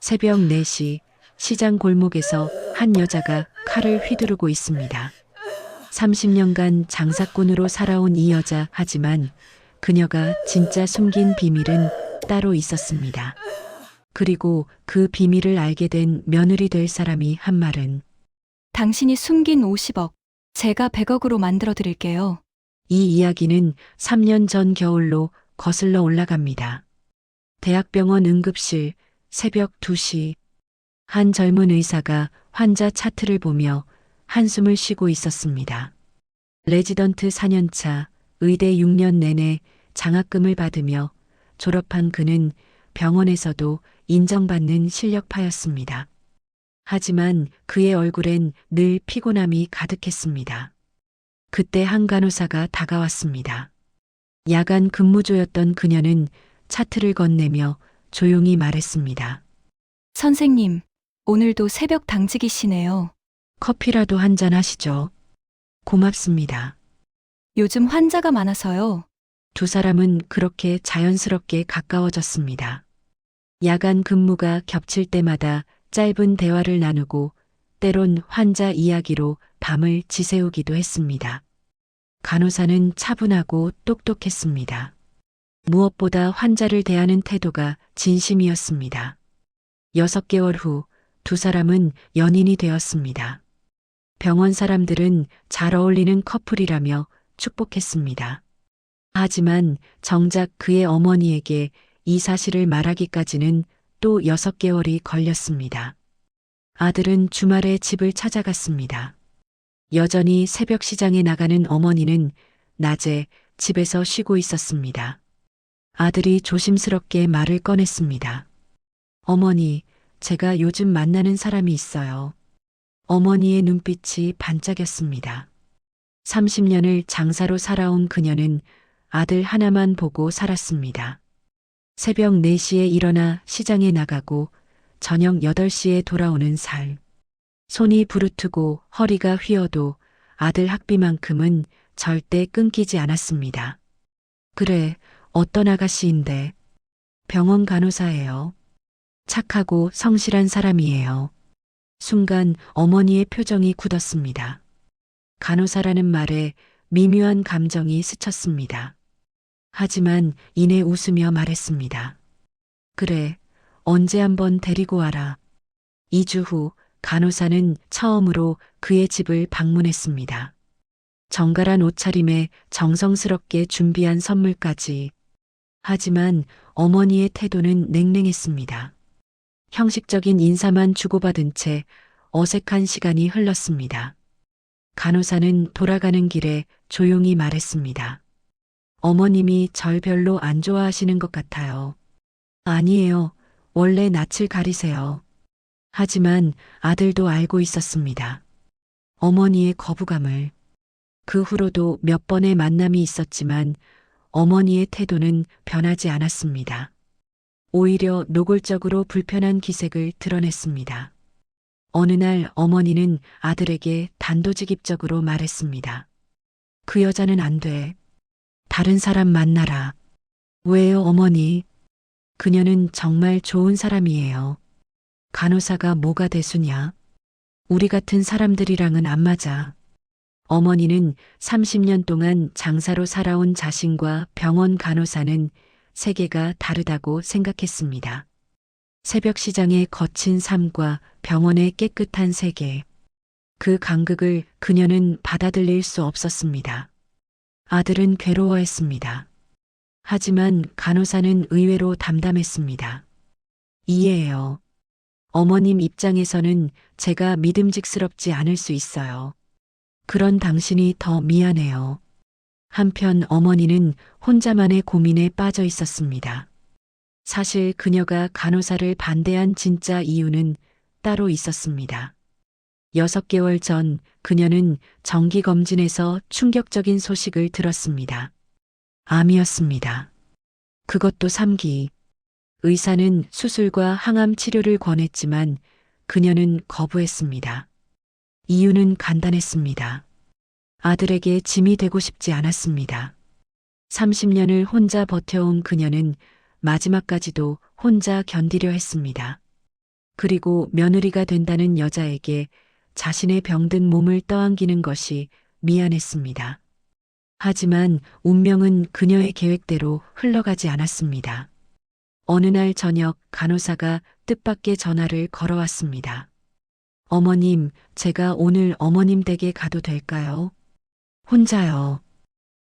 새벽 4시 시장 골목에서 한 여자가 칼을 휘두르고 있습니다. 30년간 장사꾼으로 살아온 이 여자 하지만 그녀가 진짜 숨긴 비밀은 따로 있었습니다. 그리고 그 비밀을 알게 된 며느리 될 사람이 한 말은 당신이 숨긴 50억, 제가 100억으로 만들어 드릴게요. 이 이야기는 3년 전 겨울로 거슬러 올라갑니다. 대학병원 응급실 새벽 2시 한 젊은 의사가 환자 차트를 보며 한숨을 쉬고 있었습니다. 레지던트 4년차, 의대 6년 내내 장학금을 받으며 졸업한 그는 병원에서도 인정받는 실력파였습니다. 하지만 그의 얼굴엔 늘 피곤함이 가득했습니다. 그때 한 간호사가 다가왔습니다. 야간 근무조였던 그녀는 차트를 건네며 조용히 말했습니다. 선생님, 오늘도 새벽 당직이시네요. 커피라도 한잔 하시죠. 고맙습니다. 요즘 환자가 많아서요. 두 사람은 그렇게 자연스럽게 가까워졌습니다. 야간 근무가 겹칠 때마다 짧은 대화를 나누고 때론 환자 이야기로 밤을 지새우기도 했습니다. 간호사는 차분하고 똑똑했습니다. 무엇보다 환자를 대하는 태도가 진심이었습니다. 6개월 후 두 사람은 연인이 되었습니다. 병원 사람들은 잘 어울리는 커플이라며 축복했습니다. 하지만 정작 그의 어머니에게 이 사실을 말하기까지는 또 6개월이 걸렸습니다. 아들은 주말에 집을 찾아갔습니다. 여전히 새벽 시장에 나가는 어머니는 낮에 집에서 쉬고 있었습니다. 아들이 조심스럽게 말을 꺼냈습니다. 어머니, 제가 요즘 만나는 사람이 있어요. 어머니의 눈빛이 반짝였습니다. 30년을 장사로 살아온 그녀는 아들 하나만 보고 살았습니다. 새벽 4시에 일어나 시장에 나가고 저녁 8시에 돌아오는 살. 손이 부르트고 허리가 휘어도 아들 학비만큼은 절대 끊기지 않았습니다. 그래, 어떤 아가씨인데. 병원 간호사예요. 착하고 성실한 사람이에요. 순간 어머니의 표정이 굳었습니다. 간호사라는 말에 미묘한 감정이 스쳤습니다. 하지만 이내 웃으며 말했습니다. 그래, 언제 한번 데리고 와라. 2주 후 간호사는 처음으로 그의 집을 방문했습니다. 정갈한 옷차림에 정성스럽게 준비한 선물까지. 하지만 어머니의 태도는 냉랭했습니다. 형식적인 인사만 주고받은 채 어색한 시간이 흘렀습니다. 간호사는 돌아가는 길에 조용히 말했습니다. 어머님이 절 별로 안 좋아하시는 것 같아요. 아니에요. 원래 낯을 가리세요. 하지만 아들도 알고 있었습니다. 어머니의 거부감을. 그 후로도 몇 번의 만남이 있었지만 어머니의 태도는 변하지 않았습니다. 오히려 노골적으로 불편한 기색을 드러냈습니다. 어느 날 어머니는 아들에게 단도직입적으로 말했습니다. 그 여자는 안 돼. 다른 사람 만나라. 왜요, 어머니? 그녀는 정말 좋은 사람이에요. 간호사가 뭐가 대수냐? 우리 같은 사람들이랑은 안 맞아. 어머니는 30년 동안 장사로 살아온 자신과 병원 간호사는 세계가 다르다고 생각했습니다. 새벽 시장의 거친 삶과 병원의 깨끗한 세계. 그 간극을 그녀는 받아들일 수 없었습니다. 아들은 괴로워했습니다. 하지만 간호사는 의외로 담담했습니다. 이해해요. 어머님 입장에서는 제가 믿음직스럽지 않을 수 있어요. 그런 당신이 더 미안해요. 한편 어머니는 혼자만의 고민에 빠져 있었습니다. 사실 그녀가 간호사를 반대한 진짜 이유는 따로 있었습니다. 6개월 전 그녀는 정기검진에서 충격적인 소식을 들었습니다. 암이었습니다. 그것도 3기. 의사는 수술과 항암 치료를 권했지만 그녀는 거부했습니다. 이유는 간단했습니다. 아들에게 짐이 되고 싶지 않았습니다. 30년을 혼자 버텨온 그녀는 마지막까지도 혼자 견디려 했습니다. 그리고 며느리가 된다는 여자에게 자신의 병든 몸을 떠안기는 것이 미안했습니다. 하지만 운명은 그녀의 계획대로 흘러가지 않았습니다. 어느 날 저녁 간호사가 뜻밖의 전화를 걸어왔습니다. 어머님, 제가 오늘 어머님 댁에 가도 될까요? 혼자요.